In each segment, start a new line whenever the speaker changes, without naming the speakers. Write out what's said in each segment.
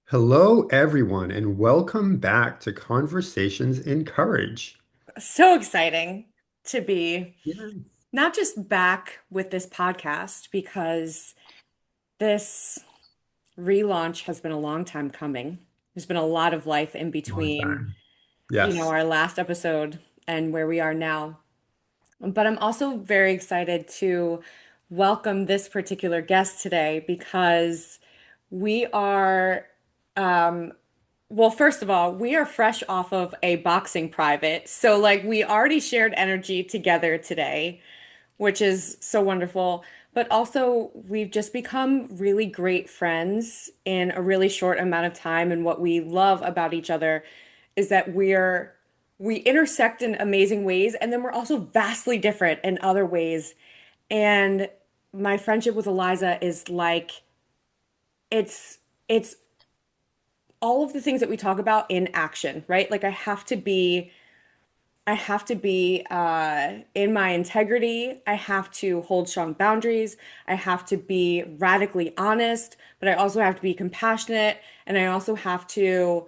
Hello, everyone, and welcome back to Conversations in Courage.
So exciting to be
Yeah.
not just back with this podcast because this relaunch has been a long time coming. There's been a lot of life in
Long
between,
time. Yes.
our last episode and where we are now. But I'm also very excited to welcome this particular guest today because we are well, first of all, we are fresh off of a boxing private. So, like, we already shared energy together today, which is so wonderful. But also, we've just become really great friends in a really short amount of time. And what we love about each other is that we intersect in amazing ways, and then we're also vastly different in other ways. And my friendship with Eliza is like, it's all of the things that we talk about in action, right? Like I have to be in my integrity. I have to hold strong boundaries. I have to be radically honest, but I also have to be compassionate, and I also have to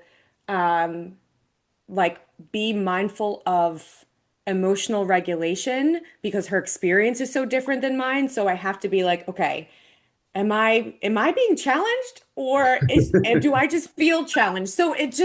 like be mindful of emotional regulation because her experience is so different than mine. So I have to be like, okay, am I being challenged or do I just feel challenged? So it's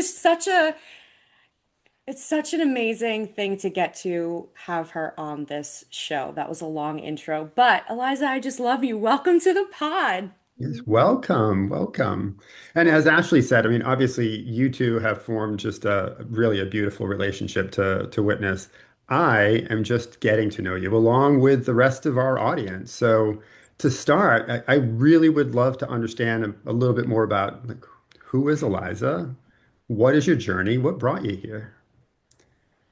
such an amazing thing to get to have her on this show. That was a long intro, but Eliza, I just love you. Welcome to the pod.
Yes, welcome, welcome. And as Ashley said, I mean, obviously you two have formed just a really a beautiful relationship to witness. I am just getting to know you along with the rest of our audience. So to start, I really would love to understand a little bit more about like, who is Eliza? What is your journey? What brought you here?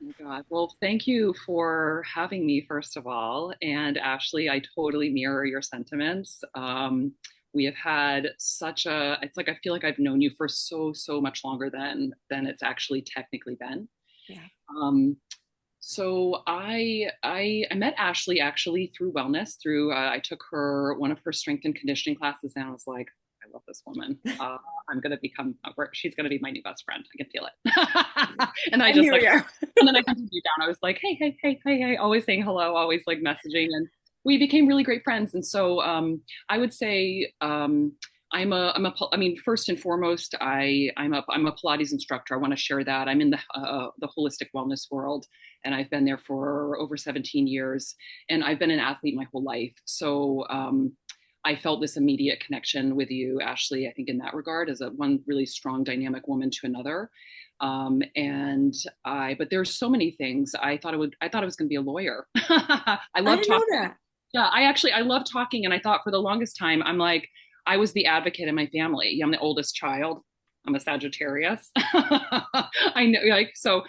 Oh my God. Well, thank you for having me, first of all. And Ashley, I totally mirror your sentiments. We have had it's like I feel like I've known you for so much longer than it's actually technically been.
Yeah.
Um, so I met Ashley actually through wellness. Through I took her one of her strength and conditioning classes, and I was like, I love this woman. I'm gonna become she's gonna be my new best friend. I can feel it. and I
And
just
here
like
we are.
and then I continued down. I was like, hey, always saying hello, always like messaging, and we became really great friends. And so I would say I mean, first and foremost, I'm a Pilates instructor. I want to share that. I'm in the holistic wellness world, and I've been there for over 17 years, and I've been an athlete my whole life. So I felt this immediate connection with you, Ashley. I think in that regard, as a one really strong, dynamic woman to another. But there's so many things. I thought I was going to be a lawyer. I
I
love
didn't know
talking.
that.
Yeah, I love talking, and I thought for the longest time, I'm like, I was the advocate in my family. I'm the oldest child. I'm a Sagittarius. I know, like, so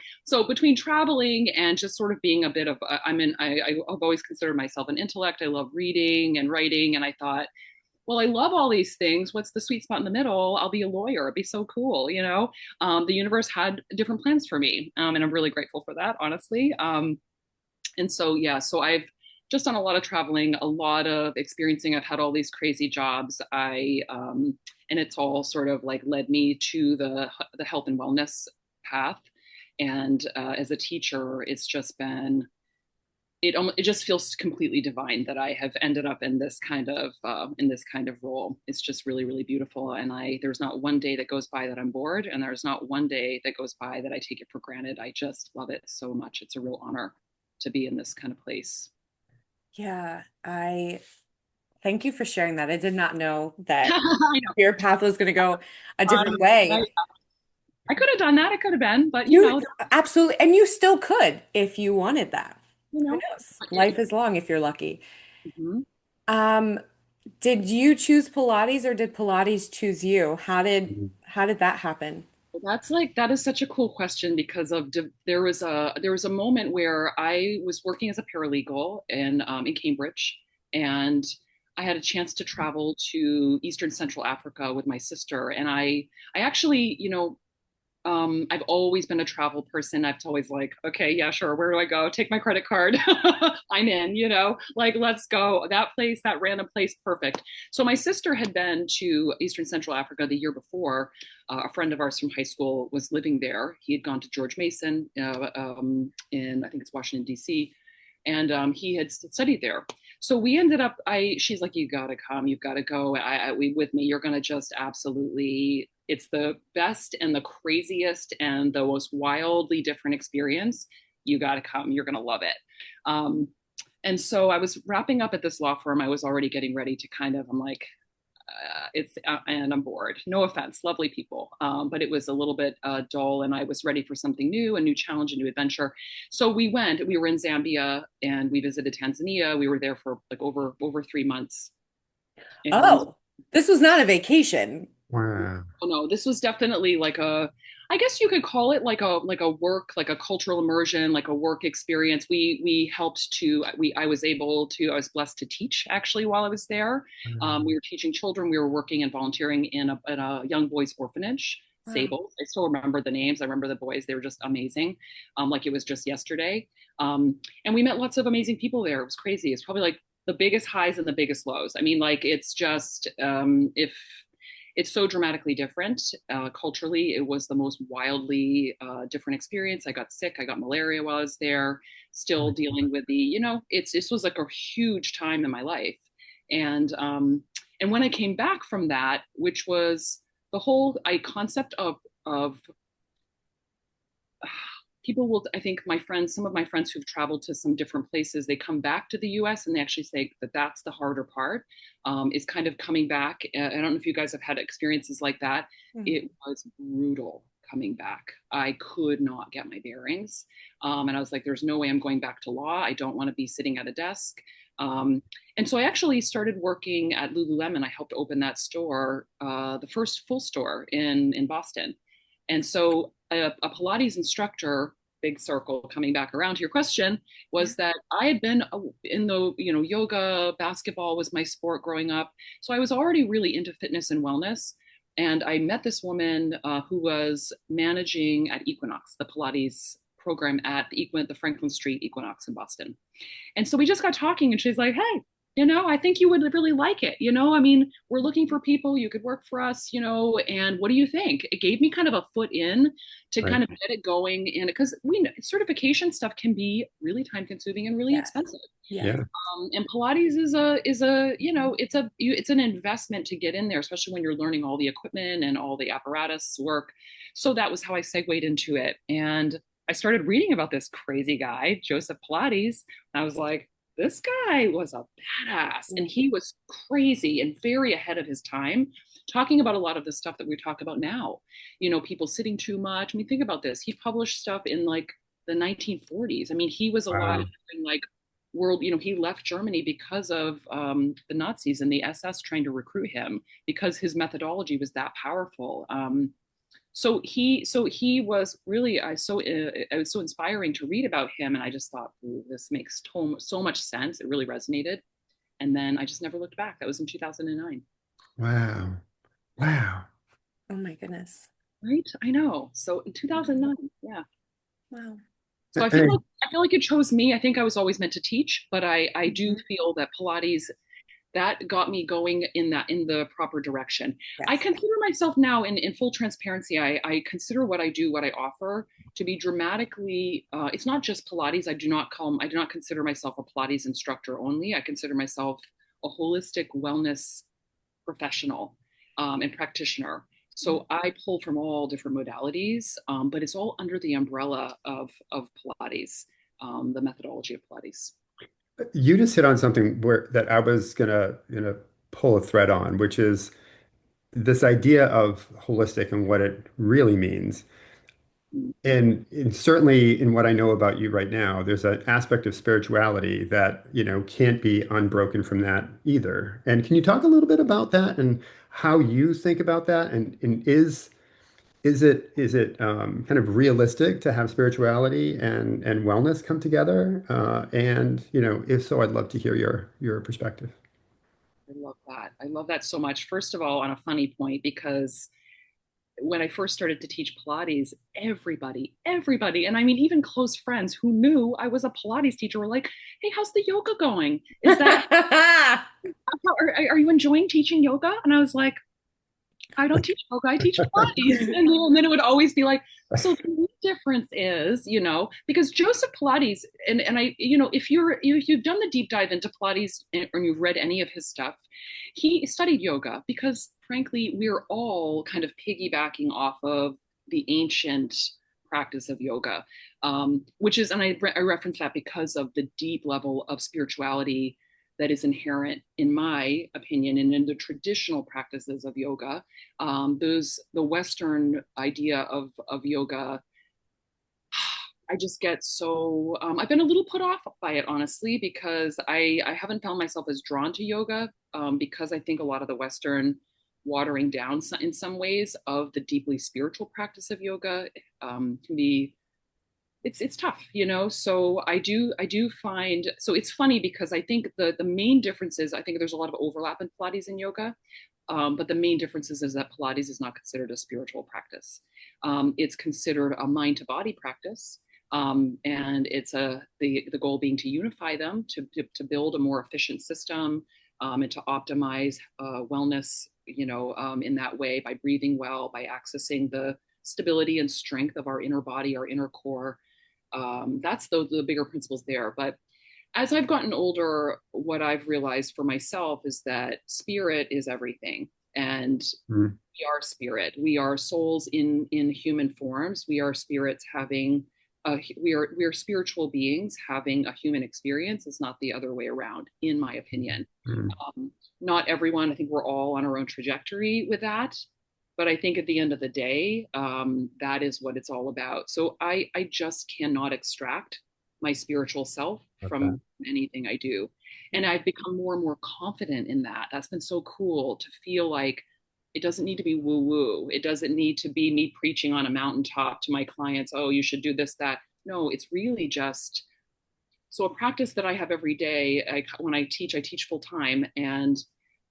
between traveling and just sort of being a bit of, I've always considered myself an intellect. I love reading and writing, and I thought, well, I love all these things. What's the sweet spot in the middle? I'll be a lawyer. It'd be so cool, you know. The universe had different plans for me, and I'm really grateful for that, honestly. And so yeah, so I've just done a lot of traveling, a lot of experiencing. I've had all these crazy jobs. And it's all sort of like led me to the health and wellness path. And as a teacher, it's just been it just feels completely divine that I have ended up in this kind of role. It's just really beautiful, and I there's not one day that goes by that I'm bored, and there's not one day that goes by that I take it for granted. I just love it so much. It's a real honor to be in this kind of place.
Yeah, I thank you for sharing that. I did not know that
I know.
your path was going to go a
I
different
know.
way.
I could have done that. I could have been, but
You absolutely, and you still could if you wanted that.
you
Who
know.
knows?
But
Life is long if you're lucky.
mhm.
Um, did you choose Pilates or did Pilates choose you? How did that happen?
That's like that is such a cool question because there was a moment where I was working as a paralegal in Cambridge, and I had a chance to travel to Eastern Central Africa with my sister, and I actually, you know, I've always been a travel person. I've always like, okay, yeah, sure. Where do I go? Take my credit card. I'm in, like, let's go. That place, that random place, perfect. So my sister had been to Eastern Central Africa the year before. A friend of ours from high school was living there. He had gone to George Mason in, I think it's Washington, D.C., and he had studied there. So we ended up, she's like, you gotta come, you've gotta go. We with me, you're gonna just absolutely, it's the best and the craziest and the most wildly different experience. You gotta come, you're gonna love it. Um, and so I was wrapping up at this law firm. I was already getting ready to I'm like, and I'm bored. No offense, lovely people, but it was a little bit dull, and I was ready for something new, a new challenge, a new adventure. So we went. We were in Zambia, and we visited Tanzania. We were there for like over 3 months, and
Oh, this was not a vacation.
Wow.
oh no, this was definitely like I guess you could call it like a work, like a cultural immersion, like a work experience. We helped to we I was blessed to teach actually while I was there. We were teaching children. We were working and volunteering in a young boys orphanage.
Wow.
Sable. I still remember the names. I remember the boys. They were just amazing. Like it was just yesterday. And we met lots of amazing people there. It was crazy. It's probably like the biggest highs and the biggest lows. I mean, like it's just if it's so dramatically different. Culturally, it was the most wildly different experience. I got sick. I got malaria while I was there, still dealing with this was like a huge time in my life. And when I came back from that, which was the whole concept of people will, I think some of my friends who've traveled to some different places, they come back to the US and they actually say that that's the harder part, is kind of coming back. I don't know if you guys have had experiences like that.
Mm.
It was brutal coming back. I could not get my bearings. And I was like, there's no way I'm going back to law. I don't want to be sitting at a desk. And so I actually started working at Lululemon. I helped open that store, the first full store in Boston. And so a Pilates instructor, big circle coming back around to your question,
Yeah.
was that I had been in the, yoga, basketball was my sport growing up. So I was already really into fitness and wellness. And I met this woman who was managing at Equinox, the Pilates program at the Franklin Street Equinox in Boston. And so we just got talking, and she's like, hey, I think you would really like it. I mean, we're looking for people. You could work for us, and what do you think? It gave me kind of a foot in to
Right.
kind of get it going. And because we know certification stuff can be really time consuming and really
Yes.
expensive.
Yes.
Yeah.
And Pilates it's an investment to get in there, especially when you're learning all the equipment and all the apparatus work. So that was how I segued into it. And I started reading about this crazy guy, Joseph Pilates. And I was like, this guy was a badass, and he was crazy and very ahead of his time, talking about a lot of the stuff that we talk about now. People sitting too much. I mean, think about this. He published stuff in like the 1940s. I mean, he was alive
Wow.
in like world. He left Germany because of the Nazis and the SS trying to recruit him because his methodology was that powerful. So he was really it was so inspiring to read about him, and I just thought, ooh, this makes so much sense. It really resonated, and then I just never looked back. That was in 2009.
Wow. Wow.
Oh my goodness.
Right, I know. So in 2009, yeah.
Wow.
So I feel like it chose me. I think I was always meant to teach, but I do
Mhm.
feel that Pilates, that got me going in the proper direction. I
Yes.
consider myself now, in full transparency, I consider what I do, what I offer, to be dramatically. It's not just Pilates. I do not consider myself a Pilates instructor only. I consider myself a holistic wellness professional and practitioner.
Mm.
So I pull from all different modalities, but it's all under the umbrella of Pilates, the methodology of Pilates.
You just hit on something where that I was gonna pull a thread on, which is this idea of holistic and what it really means. And certainly in what I know about you right now, there's an aspect of spirituality that, can't be unbroken from that either. And can you talk a little bit about that and how you think about that? And is it kind of realistic to have spirituality and wellness come together? And if so, I'd love to hear your perspective.
I love that. I love that so much. First of all, on a funny point, because when I first started to teach Pilates, everybody, and I mean, even close friends who knew I was a Pilates teacher were like, "Hey, how's the yoga going? Is that are you enjoying teaching yoga?" And I was like, I don't teach yoga, I teach Pilates. And then it would always be like, so the main difference is, because Joseph Pilates, and I, if you've done the deep dive into Pilates or you've read any of his stuff, he studied yoga because frankly, we're all kind of piggybacking off of the ancient practice of yoga, which is, and I reference that because of the deep level of spirituality that is inherent, in my opinion, and in the traditional practices of yoga. The Western idea of yoga, I just get so I've been a little put off by it, honestly, because I haven't found myself as drawn to yoga, because I think a lot of the Western watering down in some ways of the deeply spiritual practice of yoga can be, it's tough, so I do find, so it's funny because I think the main difference is, I think there's a lot of overlap in Pilates and yoga, but the main difference is that Pilates is not considered a spiritual practice. It's considered a mind to body practice, and it's the goal being to unify them, to build a more efficient system, and to optimize wellness, in that way, by breathing well, by accessing the stability and strength of our inner body, our inner core. That's the bigger principles there. But as I've gotten older, what I've realized for myself is that spirit is everything. And
Mm,
we are spirit. We are souls in human forms. We are spirits having we are spiritual beings having a human experience. It's not the other way around, in my opinion.
mm,
Um, Not everyone. I think we're all on our own trajectory with that. But I think at the end of the day, that is what it's all about. So I just cannot extract my spiritual self
okay.
from anything I do. And I've become more and more confident in that. That's been so cool to feel like it doesn't need to be woo woo. It doesn't need to be me preaching on a mountaintop to my clients, oh, you should do this, that. No, it's really just, so a practice that I have every day. When I teach full time, and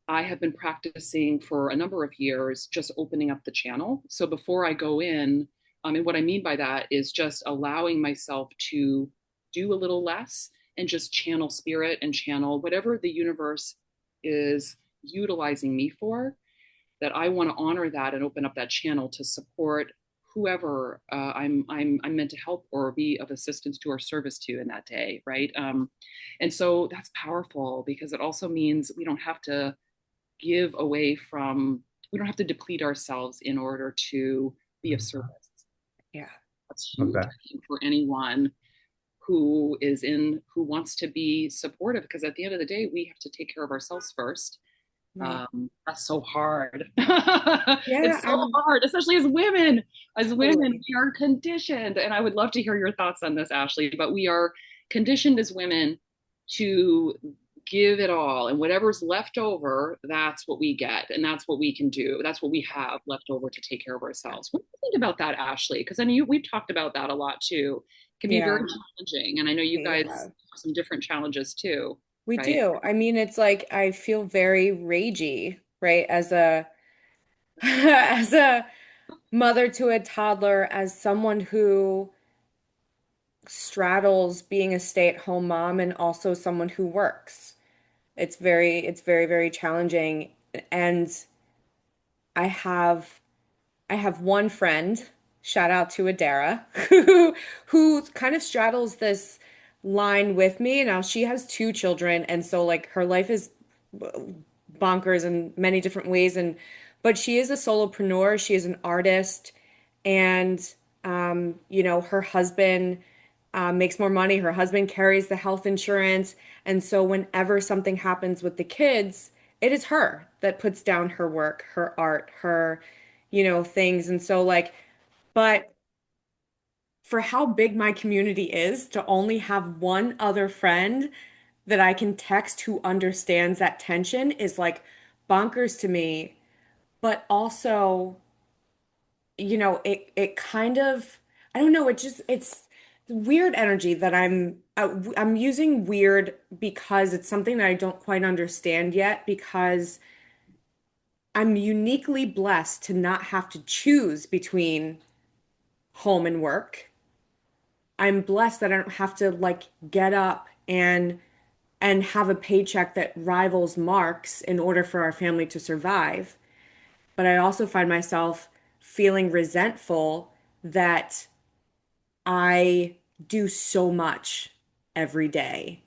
I have been practicing for a number of years, just opening up the channel. So before I go in, and what I mean by that is just allowing myself to do a little less and just channel spirit and channel whatever the universe is utilizing me for, that I want to honor that and open up that channel to support whoever I'm meant to help or be of assistance to or service to in that day, right? And so that's powerful because it also means we don't have to give away from, we don't have to deplete ourselves in order to be of service.
Yeah.
That's
Love
huge,
that.
I think, for anyone who wants to be supportive, because at the end of the day, we have to take care of ourselves first.
Right.
That's so hard.
Yeah,
It's so
I'm
hard, especially as women. As women,
totally.
we are conditioned, and I would love to hear your thoughts on this, Ashley, but we are conditioned as women to give it all, and whatever's left over, that's what we get, and that's what we can do. That's what we have left over to take care of ourselves. What do you think about that, Ashley? Because I know we've talked about that a lot too. It can be very
Yeah.
challenging, and I know you guys
Yeah.
have some different challenges too,
We
right?
do. I mean, it's like I feel very ragey, right? As a as a mother to a toddler, as someone who straddles being a stay-at-home mom and also someone who works. It's very, very challenging. And I have I have one friend, shout out to Adara, who kind of straddles this line with me. Now she has two children, and so like her life is bonkers in many different ways. And but she is a solopreneur, she is an artist, and her husband makes more money. Her husband carries the health insurance, and so whenever something happens with the kids, it is her that puts down her work, her art, her things. And so like, but for how big my community is, to only have one other friend that I can text who understands that tension is like bonkers to me. But also, it kind of, I don't know, it's weird energy that I'm using weird because it's something that I don't quite understand yet because I'm uniquely blessed to not have to choose between home and work. I'm blessed that I don't have to like get up and have a paycheck that rivals Mark's in order for our family to survive. But I also find myself feeling resentful that I do so much every day.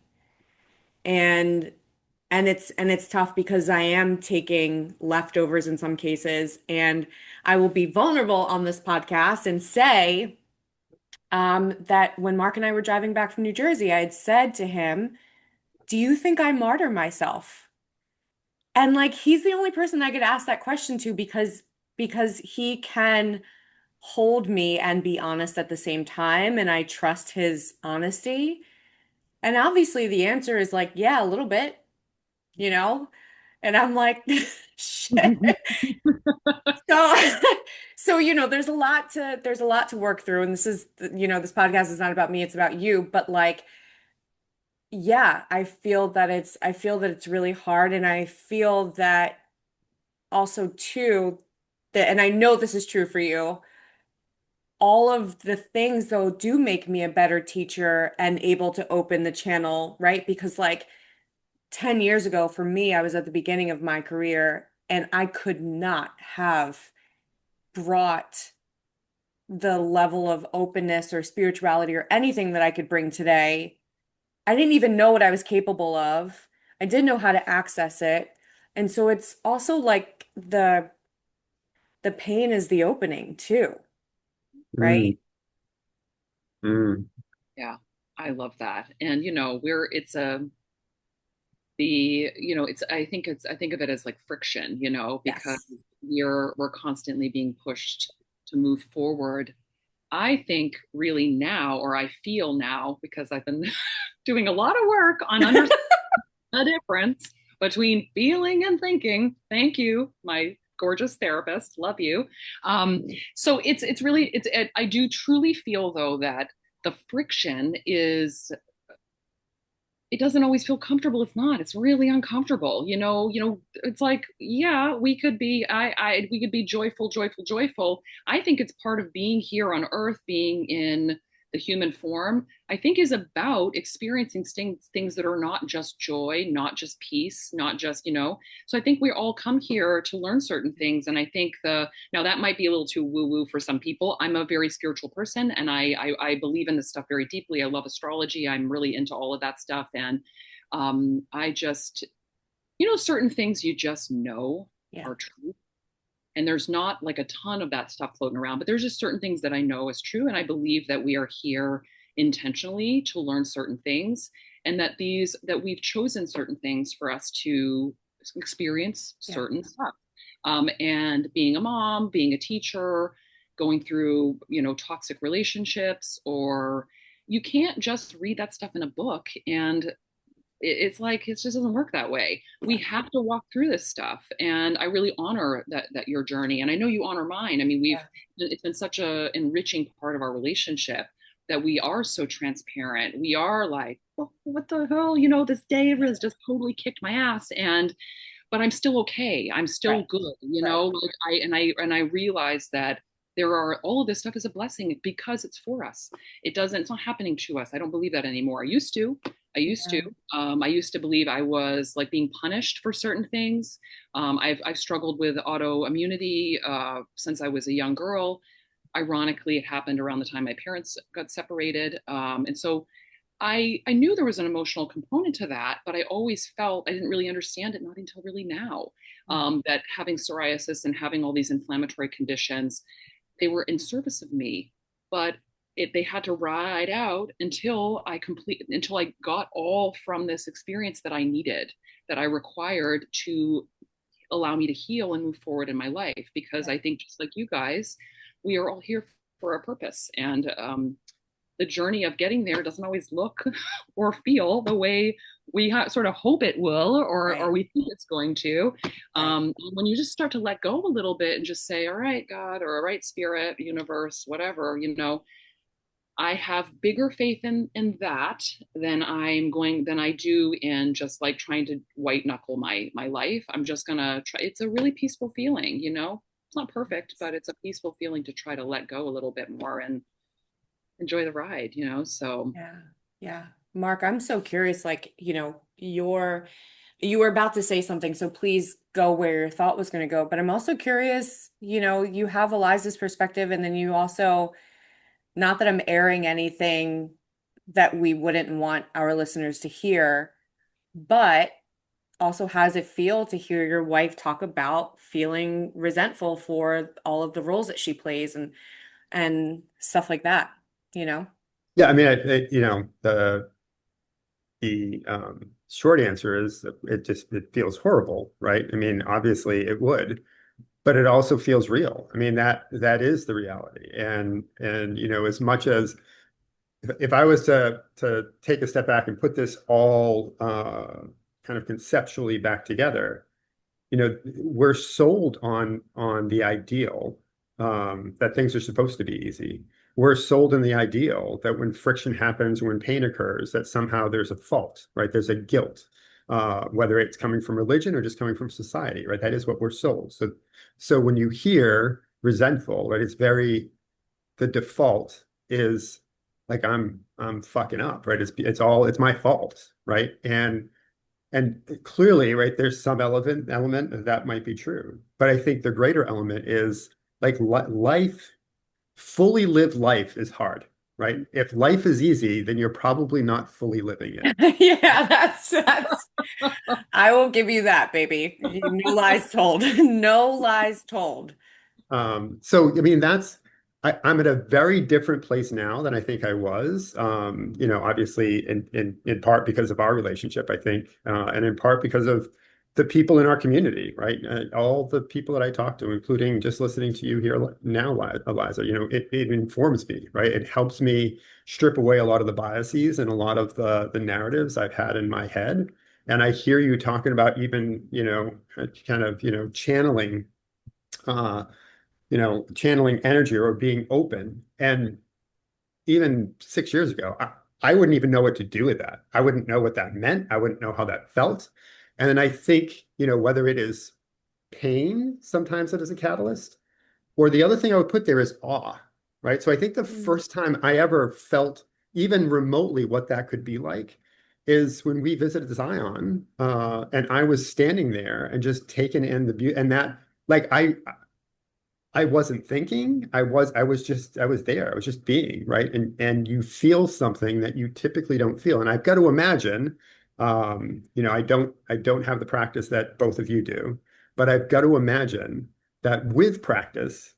And and it's tough because I am taking leftovers in some cases, and I will be vulnerable on this podcast and say that when Mark and I were driving back from New Jersey, I had said to him, "Do you think I martyr myself?" And like he's the only person I could ask that question to because he can hold me and be honest at the same time, and I trust his honesty. And obviously the answer is like, yeah, a little bit, you know? And I'm like, shit. So so there's a lot to work through, and this podcast is not about me, it's about you, but like yeah, I feel that it's really hard, and I feel that also too that, and I know this is true for you, all of the things though do make me a better teacher and able to open the channel, right? Because like 10 years ago for me, I was at the beginning of my career and I could not have brought the level of openness or spirituality or anything that I could bring today. I didn't even know what I was capable of. I didn't know how to access it. And so it's also like the pain is the opening too,
Mm,
right?
mm,
Yeah, I love that. And it's a the it's I think of it as like friction, because
Yes.
we're constantly being pushed to move forward. I think really now, or I feel now, because I've been doing a lot of work on understanding the difference between feeling and thinking. Thank you, my gorgeous therapist. Love you. Um, so it's really I do truly feel though that the friction is, it doesn't always feel comfortable. It's not, it's really uncomfortable, it's like, yeah, we could be joyful, joyful, joyful. I think it's part of being here on earth, being in the human form, I think, is about experiencing things that are not just joy, not just peace, not just, so I think we all come here to learn certain things. And I think now that might be a little too woo woo for some people. I'm a very spiritual person, and I believe in this stuff very deeply. I love astrology. I'm really into all of that stuff. And I just, certain things you just know
Yeah.
are true. And there's not like a ton of that stuff floating around, but there's just certain things that I know is true. And I believe that we are here intentionally to learn certain things, and that we've chosen certain things for us to experience
Yeah.
certain stuff. And being a mom, being a teacher, going through, toxic relationships, or you can't just read that stuff in a book and it's like it just doesn't work that way. We
Yeah.
have to walk through this stuff, and I really honor that your journey, and I know you honor mine. I mean,
Yeah.
it's been such a enriching part of our relationship that we are so transparent. We are like, well, what the hell, this day has just totally kicked my ass, and but I'm still okay. I'm still
Right.
good,
Right.
like I realize that all of this stuff is a blessing because it's for us. It's not happening to us. I don't believe that anymore. I used to.
Yeah.
I used to believe I was like being punished for certain things. I've struggled with autoimmunity since I was a young girl. Ironically, it happened around the time my parents got separated, and so I knew there was an emotional component to that, but I always felt I didn't really understand it, not until really now. That having psoriasis and having all these inflammatory conditions, they were in service of me, but they had to ride out until I got all from this experience that I needed, that I required to allow me to heal and move forward in my life. Because
Right.
I think, just like you guys, we are all here for a purpose, and the journey of getting there doesn't always look or feel the way we sort of hope it will, or
Right.
we think it's going to.
Right.
When you just start to let go a little bit and just say, all right, God, or all right, spirit, universe, whatever, I have bigger faith in that than I do in just like trying to white knuckle my life. I'm just gonna try. It's a really peaceful feeling, you know. It's not perfect, but it's a peaceful feeling to try to let go a little bit more and enjoy the ride, you know. So
Yeah. Yeah. Mark, I'm so curious, like, you were about to say something, so please go where your thought was going to go. But I'm also curious, you have Eliza's perspective, and then you also, not that I'm airing anything that we wouldn't want our listeners to hear, but also how does it feel to hear your wife talk about feeling resentful for all of the roles that she plays and stuff like that, you know?
Yeah, I mean, the short answer is that it feels horrible, right? I mean, obviously it would, but it also feels real. I mean, that is the reality. And as much as if I was to take a step back and put this all kind of conceptually back together, we're sold on the ideal that things are supposed to be easy. We're sold in the ideal that when friction happens, when pain occurs, that somehow there's a fault, right? There's a guilt, whether it's coming from religion or just coming from society, right? That is what we're sold. So when you hear resentful, right, the default is like I'm fucking up, right? It's my fault, right? And clearly, right, there's some element of that might be true. But I think the greater element is like life, fully lived life is hard, right? If life is easy, then you're probably not fully living it.
Yeah, that's I will give you that, baby. No lies told. No lies told.
So I mean, I'm at a very different place now than I think I was. Obviously in part because of our relationship, I think, and in part because of the people in our community, right? All the people that I talk to, including just listening to you here now, Eliza, it informs me, right? It helps me strip away a lot of the biases and a lot of the narratives I've had in my head. And I hear you talking about even, kind of, uh, channeling energy or being open. And even 6 years ago, I wouldn't even know what to do with that. I wouldn't know what that meant. I wouldn't know how that felt. And then I think, whether it is pain sometimes that is a catalyst, or the other thing I would put there is awe, right? So I think the
Mm.
first time I ever felt even remotely what that could be like is when we visited Zion, and I was standing there and just taking in the beauty and that like I wasn't thinking. I was there. I was just being, right? And you feel something that you typically don't feel. And I've got to imagine, I don't have the practice that both of you do, but I've got to imagine that with practice,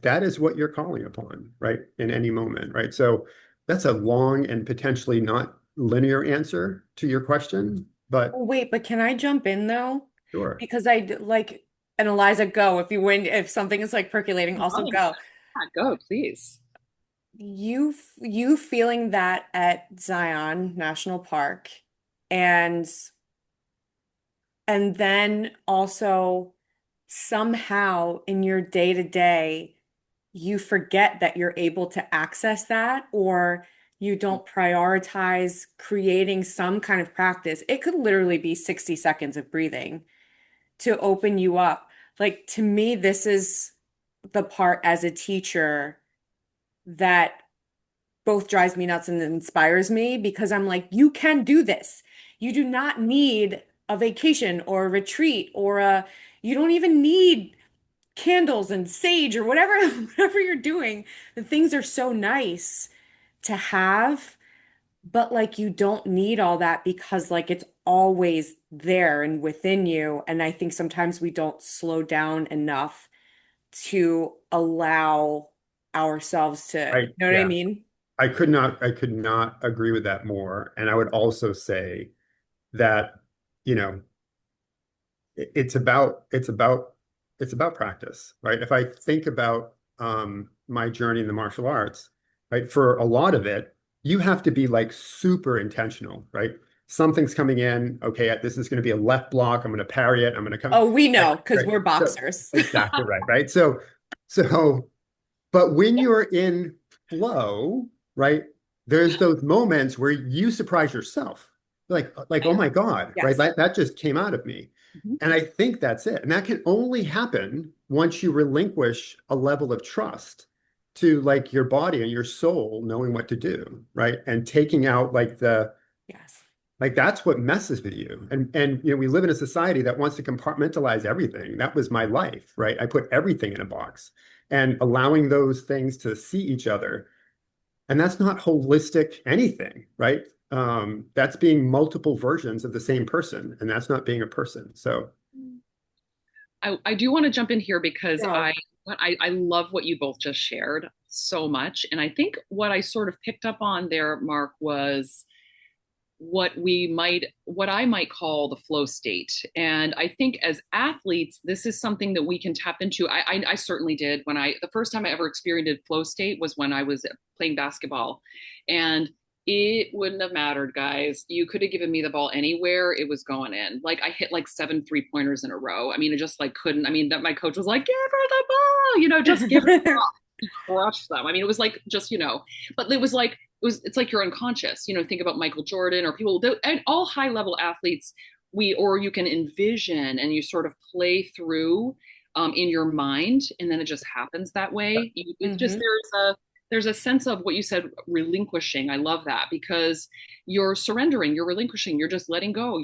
that is what you're calling upon, right? In any moment, right? So that's a long and potentially not linear answer to your question, but
Oh, wait, but can I jump in though?
sure.
Because like, and Eliza, go if something is like percolating, also
oh,
go.
yeah, go please.
You feeling that at Zion National Park, and then also somehow in your day to day, you forget that you're able to access that, or you don't prioritize creating some kind of practice. It could literally be 60 seconds of breathing to open you up. Like, to me, this is the part as a teacher that both drives me nuts and inspires me, because I'm like, you can do this. You do not need a vacation or a retreat you don't even need candles and sage or whatever whatever you're doing. The things are so nice to have, but like you don't need all that because like it's always there and within you. And I think sometimes we don't slow down enough to allow ourselves to, you know what I
Yeah.
mean?
I could not agree with that more. And I would also say that, you know, it's about practice, right? If I think about my journey in the martial arts, right, for a lot of it, you have to be like super intentional, right? Something's coming in, okay, this is going to be a left block. I'm going to parry it. I'm going to come,
Oh, we
right,
know because
right.
we're
So
boxers.
exactly right, right? So but when you're in flow, right? There's those moments where you surprise yourself, like, oh my God, right?
Yes.
That just came out of me.
Mhm.
And I think that's it. And that can only happen once you relinquish a level of trust to like your body and your soul knowing what to do, right? And taking out
Yes.
like that's what messes with you. And you know, we live in a society that wants to compartmentalize everything. That was my life, right? I put everything in a box and allowing those things to see each other. And that's not holistic anything, right? That's being multiple versions of the same person, and that's not being a person. So,
I do want to jump in here because
Go.
I love what you both just shared so much. And I think what I sort of picked up on there, Mark, was what I might call the flow state. And I think as athletes, this is something that we can tap into. I certainly did when the first time I ever experienced flow state was when I was playing basketball. And it wouldn't have mattered, guys. You could have given me the ball anywhere, it was going in. Like I hit like 7 3-pointers in a row. I mean, I just like couldn't. I mean, that my coach was like, "Give her the ball," just give her the ball. He crushed them. I mean, it was like just but it was like it's like you're unconscious. Think about Michael Jordan or people and all high level athletes. Or you can envision and you sort of play through in your mind, and then it just happens that way. It's just
Hmm.
there's a sense of what you said, relinquishing. I love that because you're surrendering, you're relinquishing, you're just letting go.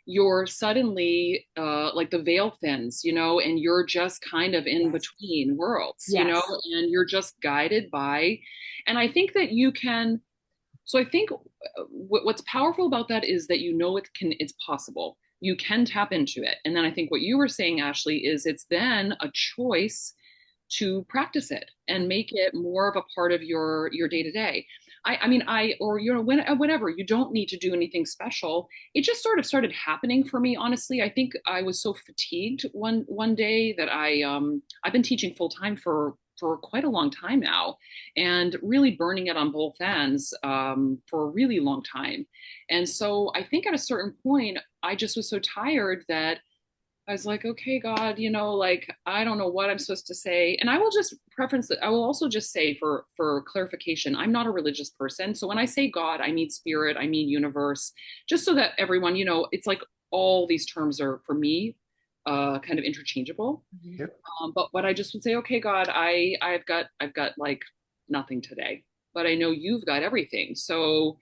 You're suddenly like the veil thins, and you're just kind of in
Yes.
between worlds,
Yes.
and you're just guided by. And I think that you can. So I think what's powerful about that is that it's possible. You can tap into it, and then I think what you were saying, Ashley, is it's then a choice to practice it and make it more of a part of your day to day. I mean, or whenever you don't need to do anything special. It just sort of started happening for me. Honestly, I think I was so fatigued one day that I've been teaching full time for quite a long time now, and really burning it on both ends for a really long time. And so I think at a certain point, I just was so tired that I was like, okay, God, like I don't know what I'm supposed to say. And I will just preference that. I will also just say for clarification, I'm not a religious person. So when I say God, I mean spirit, I mean universe, just so that everyone, it's like all these terms are for me kind of interchangeable.
Mhm.
yep.
But what I just would say, okay, God, I've got like nothing today, but I know you've got everything. So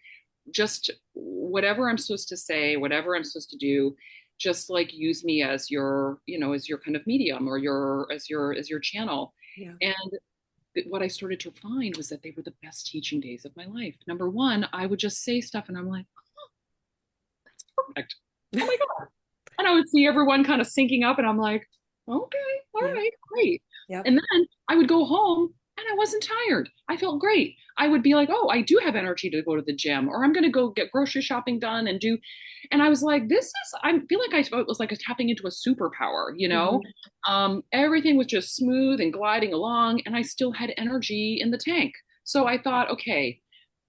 just whatever I'm supposed to say, whatever I'm supposed to do, just like use me as your kind of medium, or as your channel.
Yeah.
And what I started to find was that they were the best teaching days of my life. Number one, I would just say stuff and I'm like, oh, that's perfect. Oh my God. And I would see everyone kind of syncing up and I'm like, okay, all
Yep.
right, great.
Yep.
And then I would go home and I wasn't tired. I felt great. I would be like, oh, I do have energy to go to the gym, or I'm going to go get grocery shopping done and do. And I was like, I feel like I was like tapping into a superpower.
Hmm.
Everything was just smooth and gliding along, and I still had energy in the tank. So I thought, okay.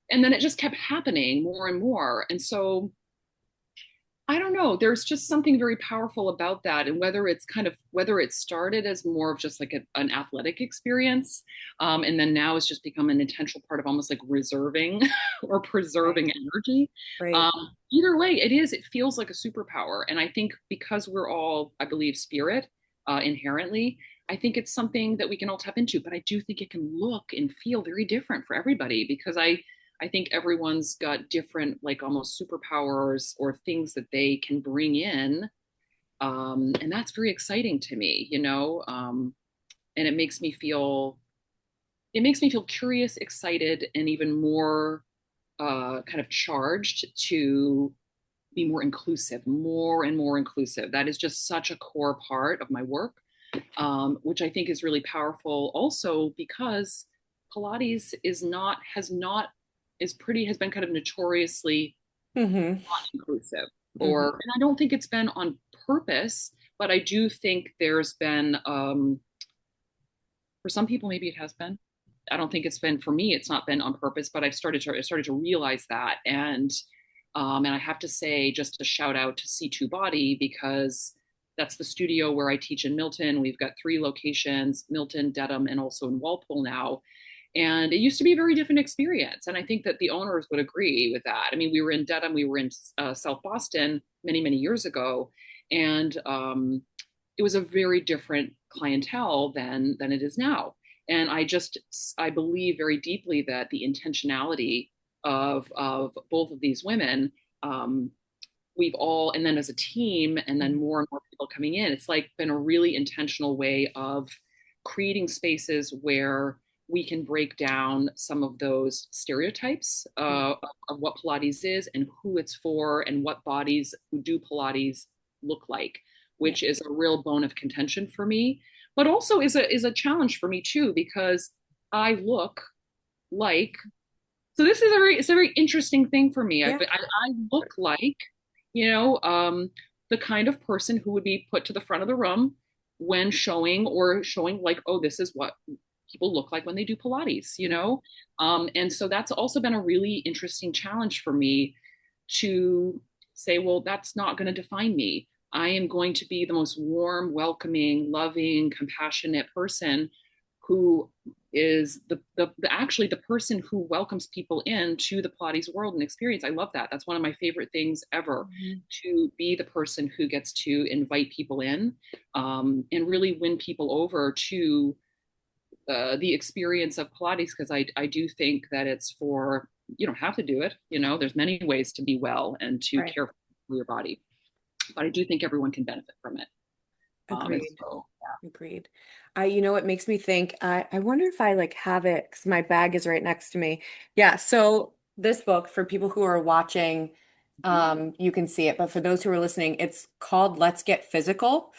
And then it just kept happening more and more. And so I don't know. There's just something very powerful about that. And whether it started as more of just like an athletic experience, and then now it's just become an intentional part of almost like reserving or
Right.
preserving energy.
Right.
Um, Either way, it feels like a superpower. And I think because we're all, I believe, spirit inherently, I think it's something that we can all tap into. But I do think it can look and feel very different for everybody because I think everyone's got different, like almost superpowers or things that they can bring in. And that's very exciting to me. And it makes me feel curious, excited, and even more kind of charged to be more inclusive, more and more inclusive. That is just such a core part of my work, which I think is really powerful also because Pilates has been kind of notoriously
Hmm.
inclusive.
Hmm.
And I don't think it's been on purpose, but I do think there's been, for some people, maybe it has been. I don't think it's been, for me, it's not been on purpose, but I started to realize that. And I have to say, just a shout out to C2 Body because that's the studio where I teach in Milton. We've got 3 locations, Milton, Dedham, and also in Walpole now. And it used to be a very different experience. And I think that the owners would agree with that. I mean, we were in Dedham, we were in South Boston many, many years ago. And it was a very different clientele than it is now. And I believe very deeply that the intentionality of both of these women, um, we've all, and then as a team, and then more and more people coming in, it's like been a really intentional way of creating spaces where we can break down some of those stereotypes of what Pilates is and who it's for and what bodies who do Pilates look like,
Yeah.
which is a real bone of contention for me, but also is a challenge for me too, because I look like, so this is it's a very interesting thing for me.
Yeah.
I look like, you know, the kind of person who would be put to the front of the room when showing like, oh, this is what people look like when they do Pilates, you know? And so that's also been a really interesting challenge for me to say, well, that's not going to define me. I am going to be the most warm, welcoming, loving, compassionate person who is actually the person who welcomes people into the Pilates world and experience. I love that. That's one of my favorite things ever,
Mhm.
to be the person who gets to invite people in, and really win people over to the experience of Pilates, because I do think that it's for, you don't have to do it. You know, there's many ways to be well and to
Right.
care for your body, but I do think everyone can benefit from it. And
Agreed.
so,
Agreed. You know, it makes me think, I wonder if I like have it because my bag is right next to me. Yeah, so this book, for people who are watching,
yeah.
you can see it, but for those who are listening, it's called Let's Get Physical,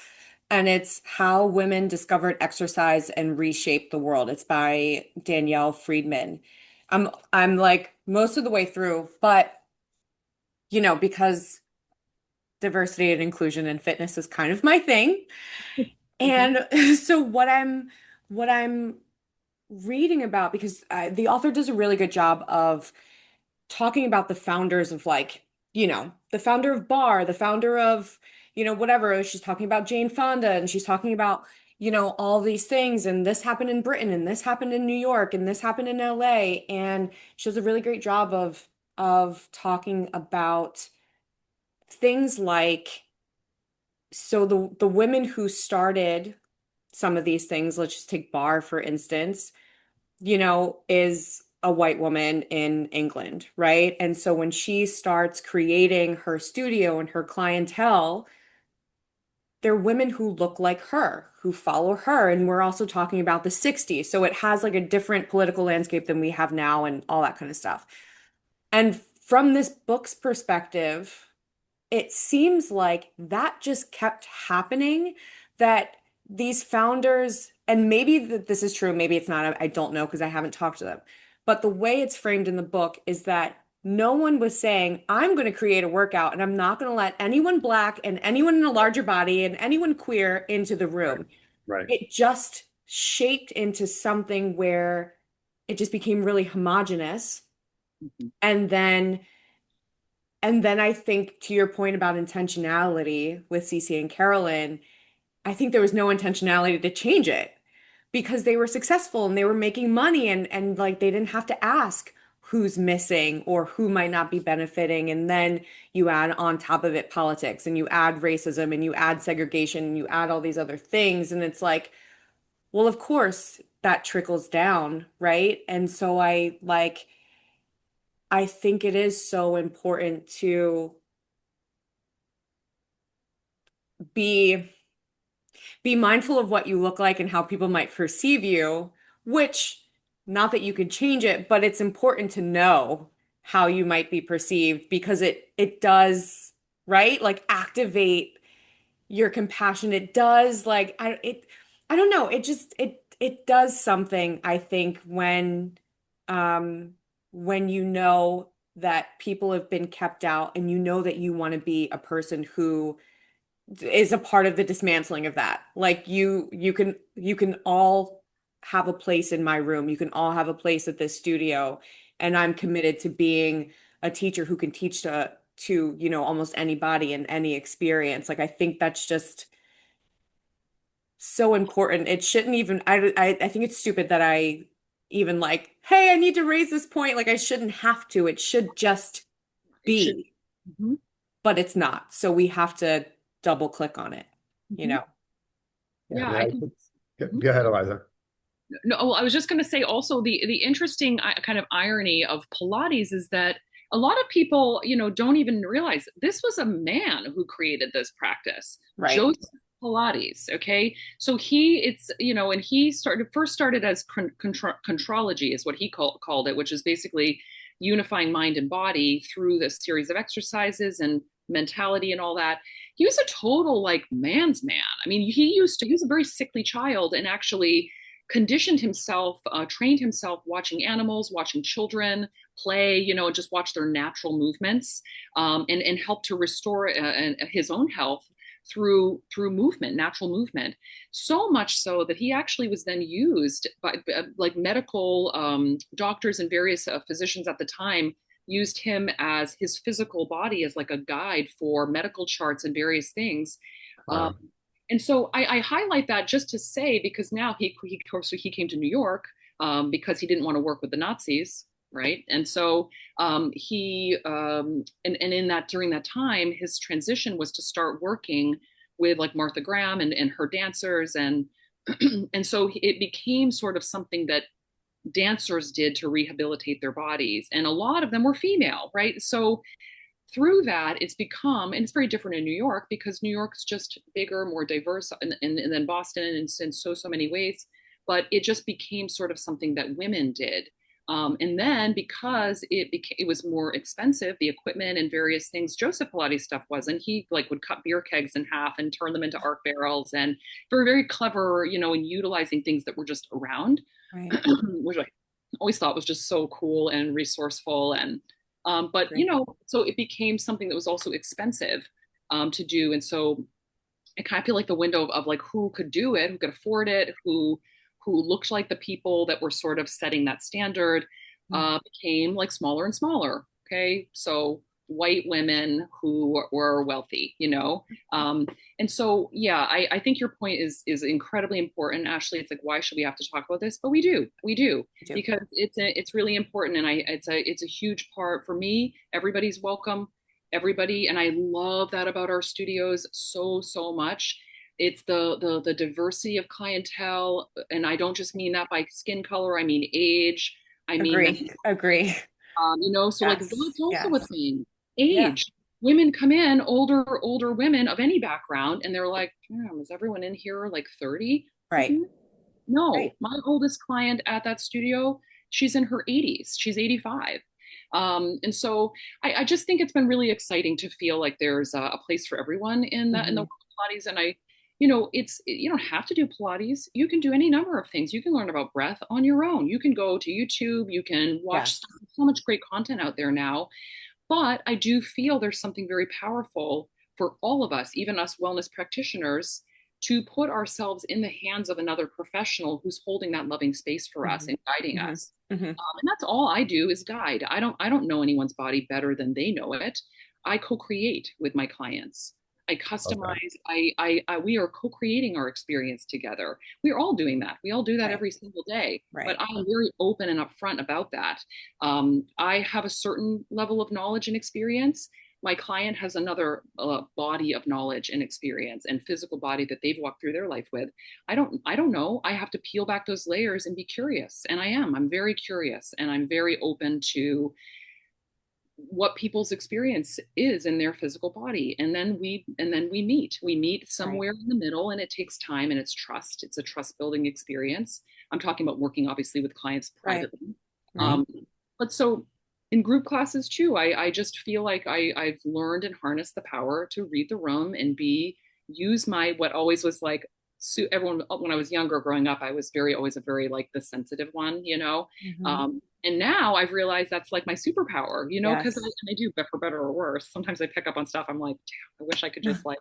and it's how women discovered exercise and reshaped the world. It's by Danielle Friedman. I'm like most of the way through, but you know, because diversity and inclusion and fitness is kind of my thing.
Mhm.
And so what I'm reading about, because the author does a really good job of talking about the founders of, like, you know, the founder of Bar, the founder of, you know, whatever. She's talking about Jane Fonda, and she's talking about, you know, all these things, and this happened in Britain, and this happened in New York, and this happened in LA, and she does a really great job of talking about things like, so the women who started some of these things, let's just take Bar for instance, you know, is a white woman in England, right? And so when she starts creating her studio and her clientele, they're women who look like her, who follow her. And we're also talking about the 60s. So it has like a different political landscape than we have now and all that kind of stuff. And from this book's perspective, it seems like that just kept happening, that these founders, and maybe that this is true, maybe it's not, I don't know because I haven't talked to them, but the way it's framed in the book is that no one was saying, I'm going to create a workout and I'm not going to let anyone black and anyone in a larger body and anyone queer into the
Right.
room.
Right.
It just shaped into something where it just became really homogenous.
Mhm.
And then I think, to your point about intentionality with Cece and Carolyn, I think there was no intentionality to change it because they were successful and they were making money, and like they didn't have to ask who's missing or who might not be benefiting. And then you add on top of it politics, and you add racism, and you add segregation, and you add all these other things. And it's like, well, of course that trickles down, right? And so I think it is so important to be be mindful of what you look like and how people might perceive you, which, not that you could change it, but it's important to know how you might be perceived because it does, right? Like activate your compassion. It does, like, I don't know, it just it does something, I think, um when you know that people have been kept out and you know that you want to be a person who is a part of the dismantling of that. Like you can all have a place in my room. You can all have a place at this studio, and I'm committed to being a teacher who can teach to, you know, almost anybody and any experience. Like I think that's just so important. It shouldn't even I think it's stupid that I even like, hey, I need to raise this point. Like I shouldn't have to. It should just
It should.
be,
Mhm.
but it's not. So we have to double click on it, you
Mhm.
know.
Yeah,
Yeah,
yeah.
I think. Mhm.
Go ahead, Eliza.
No, well, I was just going to say also the interesting kind of irony of Pilates is that a lot of people, don't even realize this was a man who created this practice,
Right.
Joseph Pilates. Okay, so and he started as contrology is what he called it, which is basically unifying mind and body through this series of exercises and mentality and all that. He was a total like man's man. I mean, he was a very sickly child and actually conditioned himself, trained himself watching animals, watching children play, just watch their natural movements, and help to restore his own health through movement, natural movement. So much so that he actually was then used by like medical doctors and various physicians at the time used him as his physical body as like a guide for medical charts and various things. Um,
Wow.
and so I highlight that just to say, because now of course, he came to New York because he didn't want to work with the Nazis, right? And so and in that during that time, his transition was to start working with like Martha Graham and her dancers, and and so it became sort of something that dancers did to rehabilitate their bodies, and a lot of them were female, right? So through that, it's become, and it's very different in New York because New York's just bigger, more diverse than Boston in so many ways. But it just became sort of something that women did. And then because it was more expensive, the equipment and various things, Joseph Pilates stuff wasn't. He like would cut beer kegs in half and turn them into art barrels, and very very clever, in utilizing things that were just around,
Right.
which I always thought was just so cool and resourceful. And but
Agree.
so it became something that was also expensive to do, and so I kind of feel like the window of like who could do it, who could afford it, who looked like the people that were sort of setting that standard, became like smaller and smaller. Okay, so white women who were wealthy, um, and so yeah, I think your point is incredibly important. Ashley, it's like why should we have to talk about this? But we do
I do.
because it's really important, and it's a huge part for me. Everybody's welcome, everybody, and I love that about our studios so much. It's the diversity of clientele, and I don't just mean that by skin color, I mean age, I mean
Agree. Agree.
so like
Yes.
that's also a
Yes.
thing.
Yeah.
Age. Women come in, older women of any background, and they're like, is everyone in here like 30? It's like,
Right.
no,
Right.
my oldest client at that studio, she's in her 80s. She's 85. And so I just think it's been really exciting to feel like there's a place for everyone in the
Hmm.
world of Pilates. And you don't have to do Pilates. You can do any number of things. You can learn about breath on your own. You can go to YouTube. You can watch
Yes.
so much great content out there now. But I do feel there's something very powerful for all of us, even us wellness practitioners, to put ourselves in the hands of another professional who's holding that loving space for us
Hmm.
and guiding
Hmm.
us.
Hmm.
And that's all I do is guide. I don't know anyone's body better than they know it. I co-create with my clients. I
Love that.
customize. We are co-creating our experience together. We're all doing that. We all do that
Right.
every single day. But
Right.
I'm very open and upfront about that. I have a certain level of knowledge and experience. My client has another body of knowledge and experience and physical body that they've walked through their life with. I don't know. I have to peel back those layers and be curious. And I'm very curious, and I'm very open to what people's experience is in their physical body. And then we meet
Right.
somewhere in the middle, and it takes time and it's a trust building experience. I'm talking about working obviously with clients
Right.
privately.
Right.
um, but so in group classes too, I just feel like I've learned and harnessed the power to read the room and use my what always was like everyone when I was younger growing up, I was always a very like the sensitive one,
Hmm.
and now I've realized that's like my superpower, because
Yes.
I do, but for better or worse. Sometimes I pick up on stuff. I'm like, damn, I wish I could
I
just like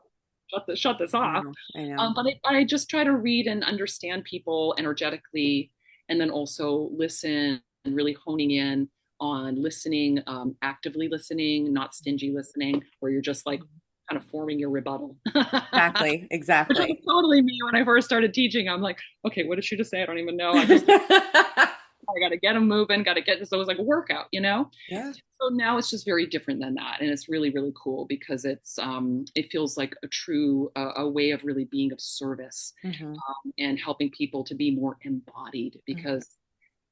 shut this off.
know. I know.
But I just try to read and understand people energetically, and then also listen and really honing in on listening, actively listening, not stingy listening, where you're just like kind of forming your rebuttal.
Exactly.
Which was
Exactly.
totally me when I first started teaching. I'm like, okay, what did she just say? I don't even know. I'm just I got to get them moving, got to get this. So it was like a workout, you know?
Yeah.
So now it's just very different than that. And it's really, really cool because it feels like a true, a way of really being of service,
Hmm.
and helping people to be more embodied because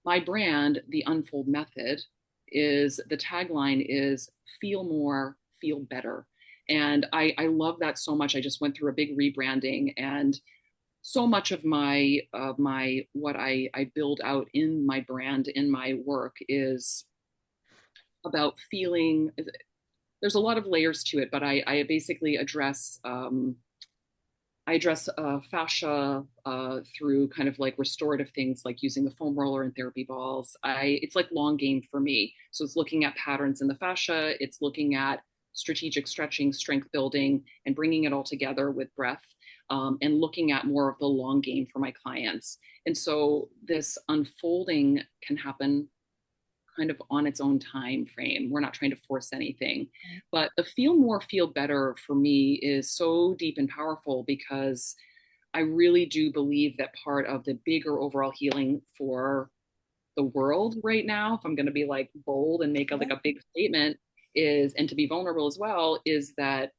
my brand, the Unfold Method, is the tagline is feel more, feel better. And I love that so much. I just went through a big rebranding, and so much of my what I build out in my brand, in my work, is about feeling. There's a lot of layers to it, but I basically address fascia through kind of like restorative things like using the foam roller and therapy balls. It's like long game for me. So it's looking at patterns in the fascia. It's looking at strategic stretching, strength building, and bringing it all together with breath, and looking at more of the long game for my clients. And so this unfolding can happen kind of on its own time frame. We're not trying to force anything. But the feel more, feel better for me is so deep and powerful because I really do believe that part of the bigger overall healing for the world right now, if I'm going to be like bold and make like
Yeah.
a big statement, is, and to be vulnerable as well, is that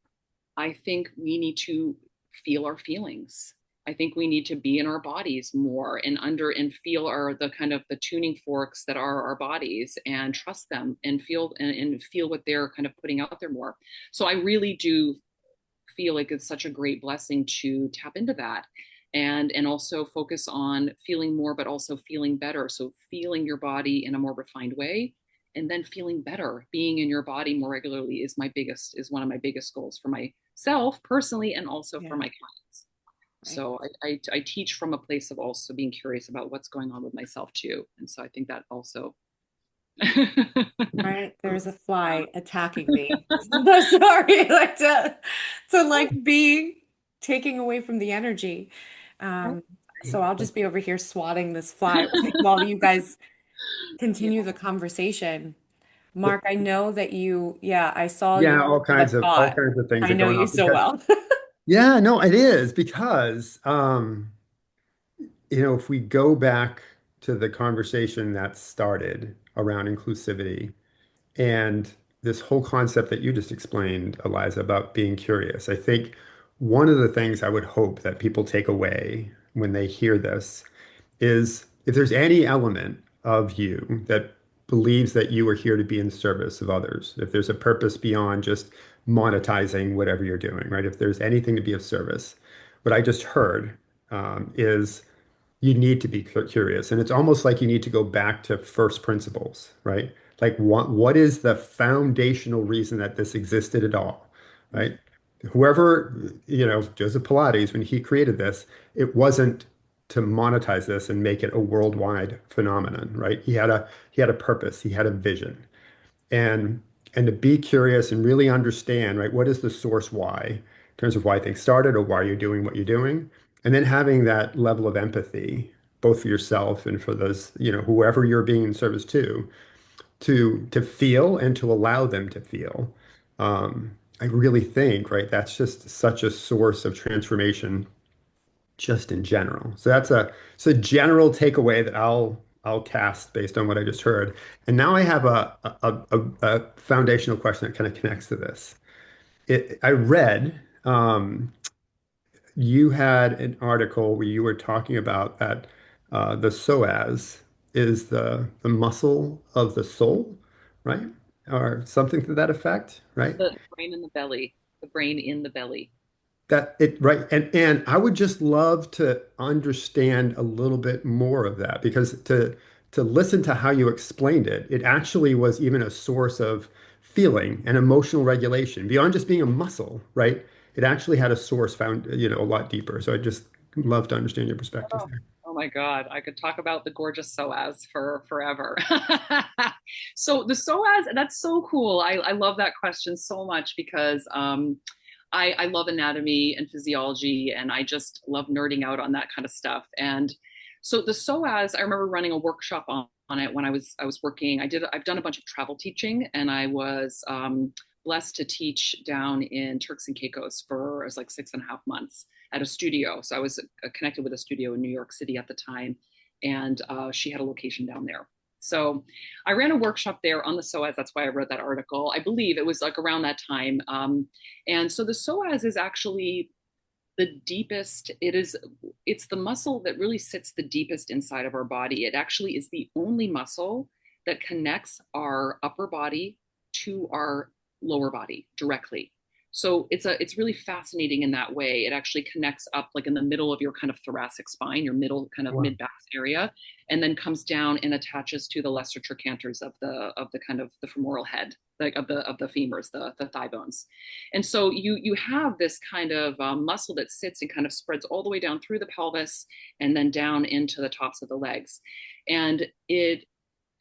I think we need to feel our feelings. I think we need to be in our bodies more and under and feel our the kind of the tuning forks that are our bodies and trust them and and feel what they're kind of putting out there more. So I really do feel like it's such a great blessing to tap into that and also focus on feeling more but also feeling better. So feeling your body in a more refined way and then feeling better, being in your body more regularly is one of my biggest goals for myself personally and also for
Yeah.
my clients.
Right.
So I teach from a place of also being curious about what's going on with myself too, and so I think that also
Right. There's a fly attacking me. So sorry, like to like be taking away from the energy. Um, so I'll just be over here swatting this fly while you guys
yeah.
continue the conversation. Mark, I know that yeah, I saw
Yeah,
you with a
all
thought.
kinds of things
I
are
know
going
you
on
so
because
well.
yeah, no, it is because if we go back to the conversation that started around inclusivity and this whole concept that you just explained, Eliza, about being curious, I think one of the things I would hope that people take away when they hear this is if there's any element of you that believes that you are here to be in service of others, if there's a purpose beyond just monetizing whatever you're doing, right? If there's anything to be of service, what I just heard is you need to be curious. And it's almost like you need to go back to first principles, right? Like what is the foundational reason that this existed at all, right? Whoever, Joseph Pilates, when he created this, it wasn't to monetize this and make it a worldwide phenomenon, right? He had a purpose, he had a vision and and to be curious and really understand, right, what is the source why in terms of why things started or why you're doing what you're doing, and then having that level of empathy, both for yourself and for those, whoever you're being in service to feel and to allow them to feel. I really think, right, that's just such a source of transformation just in general. So it's a general takeaway that I'll cast based on what I just heard. And now I have a foundational question that kind of connects to this. I read you had an article where you were talking about that the psoas is the muscle of the soul, right? Or something to that effect, right?
The brain in the belly, the brain in the belly.
That it right and I would just love to understand a little bit more of that because to listen to how you explained it, it actually was even a source of feeling and emotional regulation beyond just being a muscle, right? It actually had a source found, a lot deeper. So I just love to understand your perspective
Oh,
there.
oh my God, I could talk about the gorgeous psoas for forever. So the psoas, that's so cool. I love that question so much because I love anatomy and physiology, and I just love nerding out on that kind of stuff. And so the psoas, I remember running a workshop on it when I was working. I've done a bunch of travel teaching, and I was blessed to teach down in Turks and Caicos for it was like 6.5 months at a studio. So I was connected with a studio in New York City at the time. and she had a location down there. So I ran a workshop there on the psoas. That's why I wrote that article. I believe it was like around that time. And so the psoas is actually the deepest. It's the muscle that really sits the deepest inside of our body. It actually is the only muscle that connects our upper body to our lower body directly. So it's really fascinating in that way. It actually connects up like in the middle of your kind of thoracic spine, your middle kind of
Wow.
mid back area, and then comes down and attaches to the lesser trochanters of the kind of the femoral head, like of the femurs, the thigh bones. And so you have this kind of muscle that sits and kind of spreads all the way down through the pelvis and then down into the tops of the legs, and it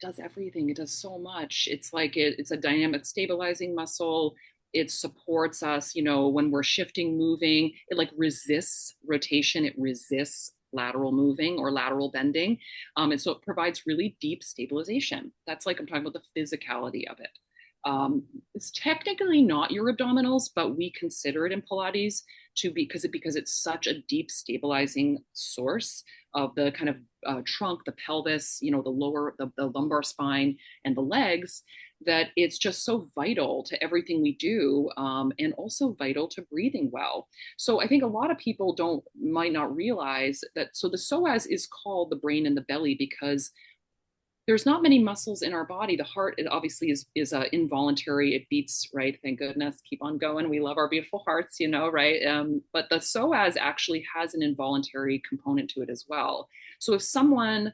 does everything. It does so much. It's like it's a dynamic stabilizing muscle. It supports us, when we're shifting, moving. It like resists rotation. It resists lateral moving or lateral bending. And so it provides really deep stabilization. That's like I'm talking about the physicality of it. It's technically not your abdominals, but we consider it in Pilates to be because it's such a deep stabilizing source of the kind of trunk, the pelvis, the lower, the lumbar spine, and the legs, that it's just so vital to everything we do, and also vital to breathing well. So I think a lot of people might not realize that. So the psoas is called the brain and the belly because there's not many muscles in our body. The heart, it obviously is involuntary. It beats, right? Thank goodness. Keep on going. We love our beautiful hearts, right? But the psoas actually has an involuntary component to it as well. So if someone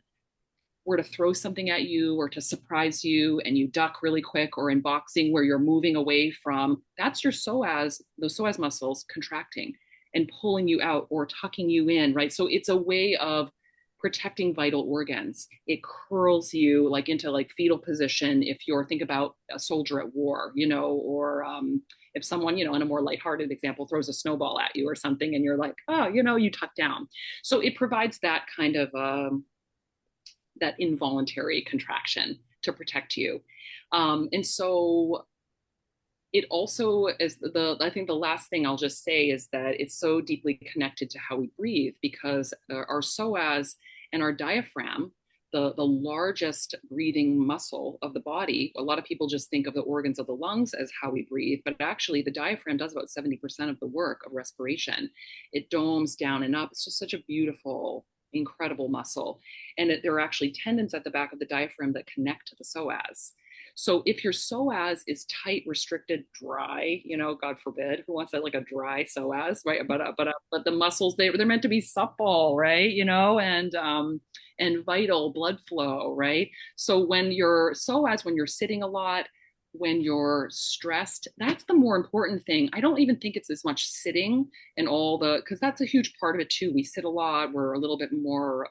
were to throw something at you or to surprise you and you duck really quick, or in boxing where you're moving away from, that's your psoas, those psoas muscles contracting and pulling you out or tucking you in, right? So it's a way of protecting vital organs. It curls you like into like fetal position if you're think about a soldier at war, or if someone, in a more lighthearted example, throws a snowball at you or something, and you're like, oh, you tuck down. So it provides that kind of that involuntary contraction to protect you. And so it also is I think the last thing I'll just say is that it's so deeply connected to how we breathe, because our psoas and our diaphragm, the largest breathing muscle of the body, a lot of people just think of the organs of the lungs as how we breathe, but actually the diaphragm does about 70% of the work of respiration. It domes down and up. It's just such a beautiful, incredible muscle. And there are actually tendons at the back of the diaphragm that connect to the psoas. So if your psoas is tight, restricted, dry, God forbid, who wants that, like a dry psoas, right? But the muscles, they're meant to be supple, right? And vital blood flow, right? So when your psoas, when you're sitting a lot, when you're stressed, that's the more important thing. I don't even think it's as much sitting and because that's a huge part of it too. We sit a lot. We're a little bit more,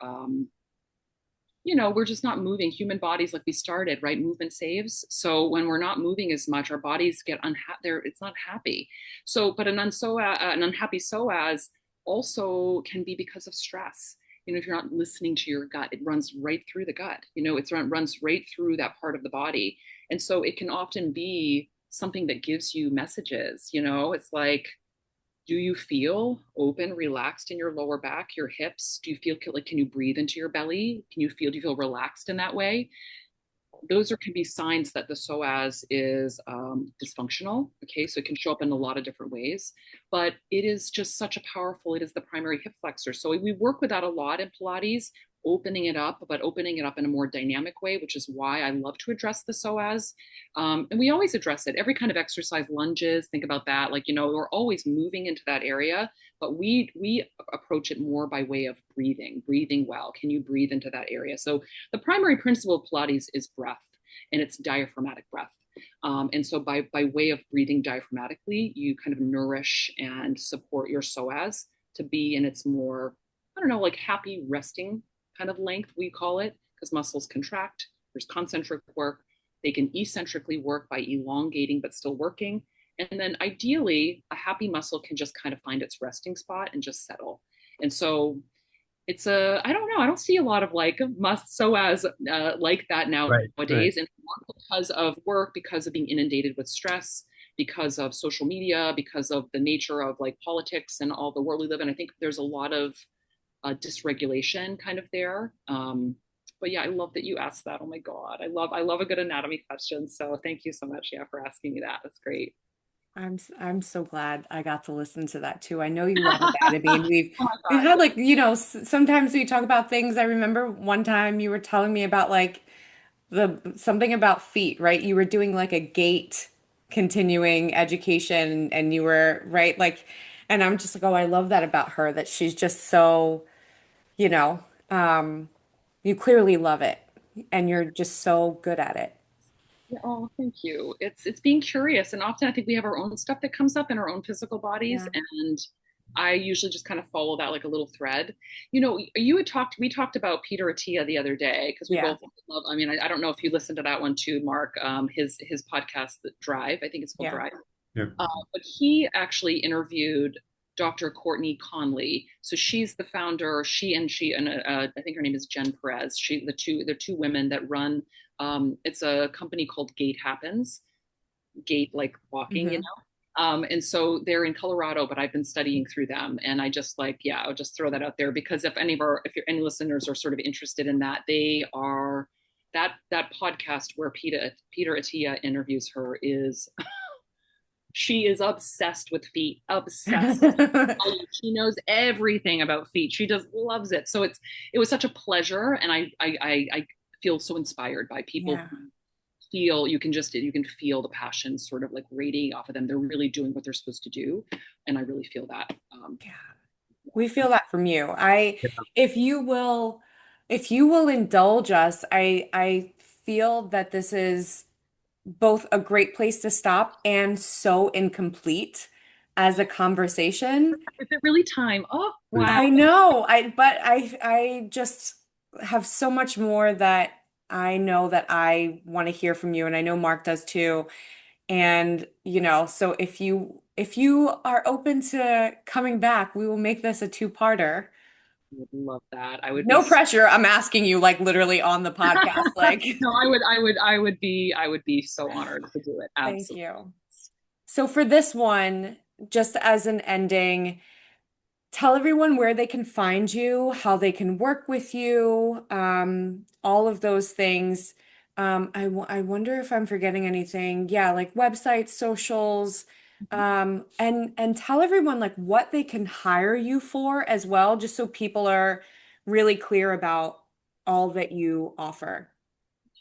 we're just not moving. Human bodies, like we started, right? Movement saves. So when we're not moving as much, our bodies get unhappy. It's not happy. So, but an unhappy psoas also can be because of stress. If you're not listening to your gut, it runs right through the gut. It runs right through that part of the body. And so it can often be something that gives you messages. It's like, do you feel open, relaxed in your lower back, your hips? Do you feel like, can you breathe into your belly? Do you feel relaxed in that way? Those can be signs that the psoas is dysfunctional. Okay, so it can show up in a lot of different ways, but it is just such a powerful, it is the primary hip flexor. So we work with that a lot in Pilates, opening it up, but opening it up in a more dynamic way, which is why I love to address the psoas. And we always address it. Every kind of exercise, lunges, think about that. Like, we're always moving into that area, but we approach it more by way of breathing well. Can you breathe into that area? So the primary principle of Pilates is breath, and it's diaphragmatic breath. And so by way of breathing diaphragmatically, you kind of nourish and support your psoas to be in its more, I don't know, like happy resting kind of length, we call it, because muscles contract. There's concentric work. They can eccentrically work by elongating but still working. And then ideally, a happy muscle can just kind of find its resting spot and just settle. And so I don't know, I don't see a lot of like psoas like that
Right, right.
nowadays. And because of work, because of being inundated with stress, because of social media, because of the nature of like politics and all the world we live in, I think there's a lot of dysregulation kind of there. But yeah, I love that you asked that. Oh my God. I love a good anatomy question. So thank you so much, yeah, for asking me that. That's great.
I'm so glad I got to listen to that too. I know you love anatomy, and
Oh my
we've
God,
had
yeah.
like, sometimes we talk about things. I remember one time you were telling me about like the something about feet, right? You were doing like a gait continuing education and you were right like, and I'm just like, oh, I love that about her, that she's just so, you know, um you clearly love it and you're just so good at it.
Yeah, oh, thank you. It's being curious, and often I think we have our own stuff that comes up in our own physical bodies,
Yeah.
and I usually just kind of follow that like a little thread. We talked about Peter Attia the other day because we
Yeah.
both love. I mean, I don't know if you listened to that one too, Mark. His podcast, the Drive. I think it's called
Yeah.
Drive.
Yeah.
But he actually interviewed Dr. Courtney Conley. So she's the founder. She and I think her name is Jen Perez. They're two women that run. It's a company called Gait Happens. Gait like walking,
Hmm.
and so they're in Colorado, but I've been studying through them, and I just like, yeah, I'll just throw that out there because if any listeners are sort of interested in that, they are that podcast where Peter Attia interviews her is she is obsessed with feet, obsessed. She knows everything about feet. She just loves it. So it was such a pleasure, and I feel so inspired by people
Yeah.
who feel you can feel the passion sort of like radiating off of them. They're really doing what they're supposed to do, and I really feel that.
Yeah. We feel that from you. If you will, if you will indulge us, I feel that this is both a great place to stop and so incomplete as a conversation.
Is it really time? Oh wow.
I know. I just have so much more that I know that I want to hear from you, and I know Mark does too. And, so if you are open to coming back, we will make this a two-parter.
I would love that. I would be
No pressure. I'm asking you like literally on the podcast. Like,
no, I would be so honored to do it.
thank
Absolutely.
you. So for this one, just as an ending, tell everyone where they can find you, how they can work with you, all of those things. I wonder if I'm forgetting anything. Yeah, like websites, socials, and tell everyone like what they can hire you for as well, just so people are really clear about all that you offer.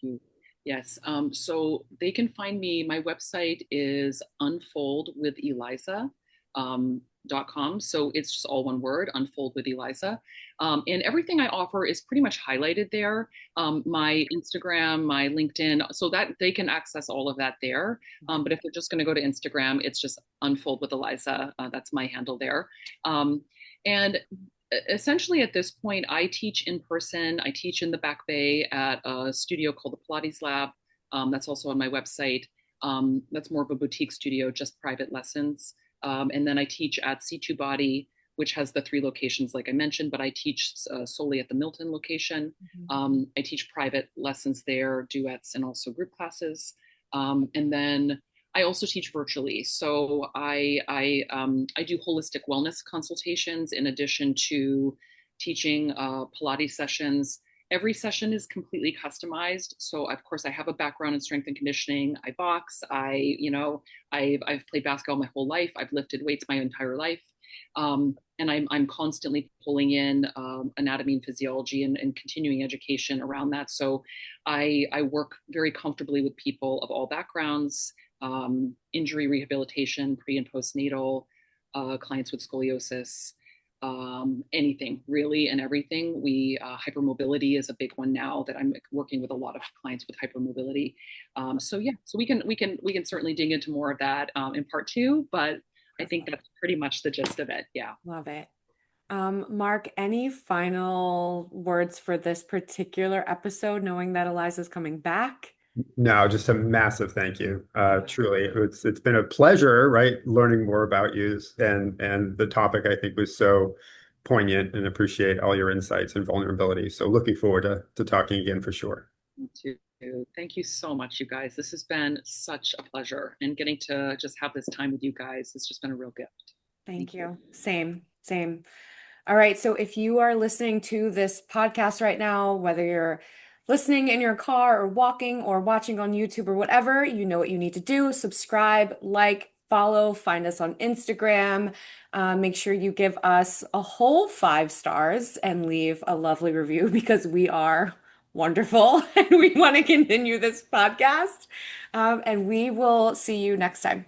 You. Yes. So they can find me. My website is unfoldwitheliza. .com. So it's just all one word, Unfold with Eliza. And everything I offer is pretty much highlighted there. My Instagram, my LinkedIn, so that they can access all of that there. But if they're just going to go to Instagram, it's just Unfold with Eliza. That's my handle there. And essentially at this point, I teach in person. I teach in the Back Bay at a studio called the Pilates Lab. That's also on my website. That's more of a boutique studio, just private lessons. And then I teach at C2 Body, which has the 3 locations, like I mentioned, but I teach solely at the Milton location.
Mhm.
I teach private lessons there, duets, and also group classes. And then I also teach virtually. So I do holistic wellness consultations in addition to teaching Pilates sessions. Every session is completely customized. So of course I have a background in strength and conditioning. I box. I've played basketball my whole life. I've lifted weights my entire life. And I'm constantly pulling in anatomy and physiology and continuing education around that. So I work very comfortably with people of all backgrounds, injury rehabilitation, pre and postnatal, clients with scoliosis, anything really and everything. Hypermobility is a big one now that I'm working with a lot of clients with hypermobility. So yeah, so we can certainly dig into more of that in part 2, but I think
Perfect.
that's pretty much the gist of it. Yeah.
Love it. Mark, any final words for this particular episode, knowing that Eliza's coming back?
No, just a massive thank you. Truly, it's been a pleasure, right, learning more about you, and the topic I think was so poignant, and appreciate all your insights and vulnerability. So looking forward to talking again for sure.
Me too. Thank you so much, you guys. This has been such a pleasure, and getting to just have this time with you guys has just been a real gift.
Thank
Thank you.
you. Same, same. All right, so if you are listening to this podcast right now, whether you're listening in your car or walking or watching on YouTube or whatever, you know what you need to do. Subscribe, like, follow, find us on Instagram. Make sure you give us a whole 5 stars and leave a lovely review because we are wonderful and we want to continue this podcast. And we will see you next time.